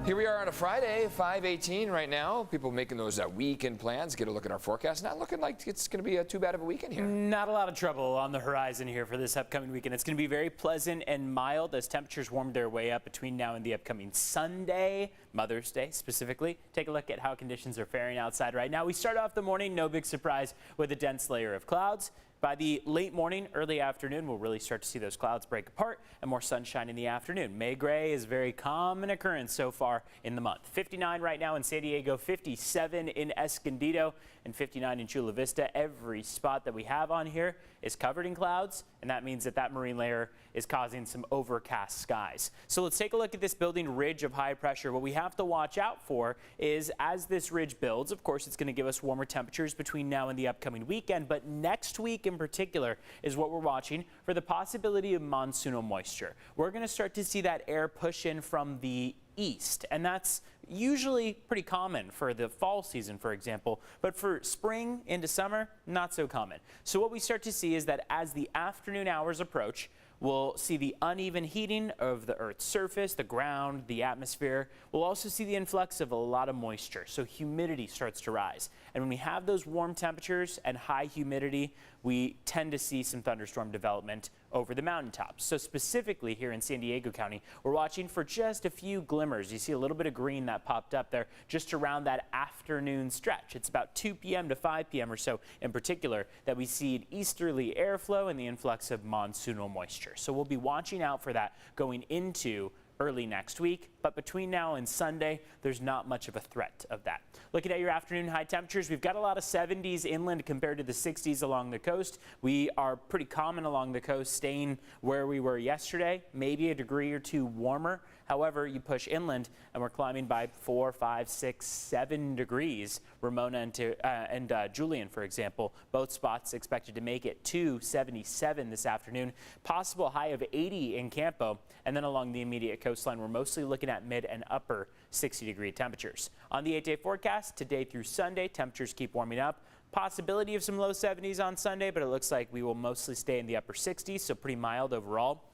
Here we are on a Friday, 5/18 right now. People making those weekend plans. Get a look at our forecast. Not looking like it's going to be too bad of a weekend here. Not a lot of trouble on the horizon here for this upcoming weekend. It's going to be very pleasant and mild as temperatures warm their way up between now and the upcoming Sunday, Mother's Day specifically. Take a look at how conditions are faring outside right now. We start off the morning, no big surprise, with a dense layer of clouds. By the late morning, early afternoon, we'll really start to see those clouds break apart and more sunshine in the afternoon. May gray is very common occurrence so far in the month. 59 right now in San Diego, 57 in Escondido, and 59 in Chula Vista. Every spot that we have on here is covered in clouds, and that means that marine layer is causing some overcast skies. So let's take a look at this building ridge of high pressure. What we have to watch out for is as this ridge builds, of course, it's going to give us warmer temperatures between now and the upcoming weekend, but next week in particular is what we're watching for the possibility of monsoonal moisture. We're going to start to see that air push in from the east, and that's usually pretty common for the fall season, for example, but for spring into summer, not so common. So what we start to see is that as the afternoon hours approach, we'll see the uneven heating of the Earth's surface, the ground, the atmosphere. We'll also see the influx of a lot of moisture, so humidity starts to rise. And when we have those warm temperatures and high humidity, we tend to see some thunderstorm development over the mountaintops. So specifically here in San Diego County, we're watching for just a few glimmers. You see a little bit of green that popped up there just around that afternoon stretch. It's about 2 p.m. to 5 p.m. or so in particular that we see an easterly airflow and the influx of monsoonal moisture. So we'll be watching out for that going into early next week, but between now and Sunday, there's not much of a threat of that. Looking at your afternoon high temperatures, we've got a lot of 70s inland compared to the 60s along the coast. We are pretty common along the coast, staying where we were yesterday, maybe a degree or two warmer. However, you push inland and we're climbing by 4, 5, 6, 7 degrees. Ramona and Julian, for example, both spots expected to make it to 77 this afternoon. Possible high of 80 in Campo, and then along the immediate coastline, we're mostly looking at mid and upper 60-degree temperatures. On the 8-day forecast, today through Sunday, temperatures keep warming up. Possibility of some low 70s on Sunday, but it looks like we will mostly stay in the upper 60s, so pretty mild overall.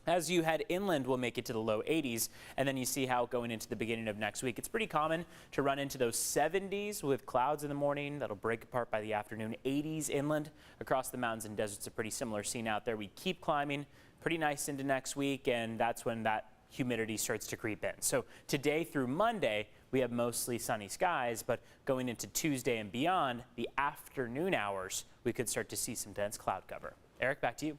As you head inland, we'll make it to the low 80s, and then you see how going into the beginning of next week, it's pretty common to run into those 70s with clouds in the morning. That'll break apart by the afternoon. 80s inland across the mountains and deserts, a pretty similar scene out there. We keep climbing pretty nice into next week, and that's when that humidity starts to creep in. So today through Monday, we have mostly sunny skies, but going into Tuesday and beyond, the afternoon hours, we could start to see some dense cloud cover. Eric, back to you.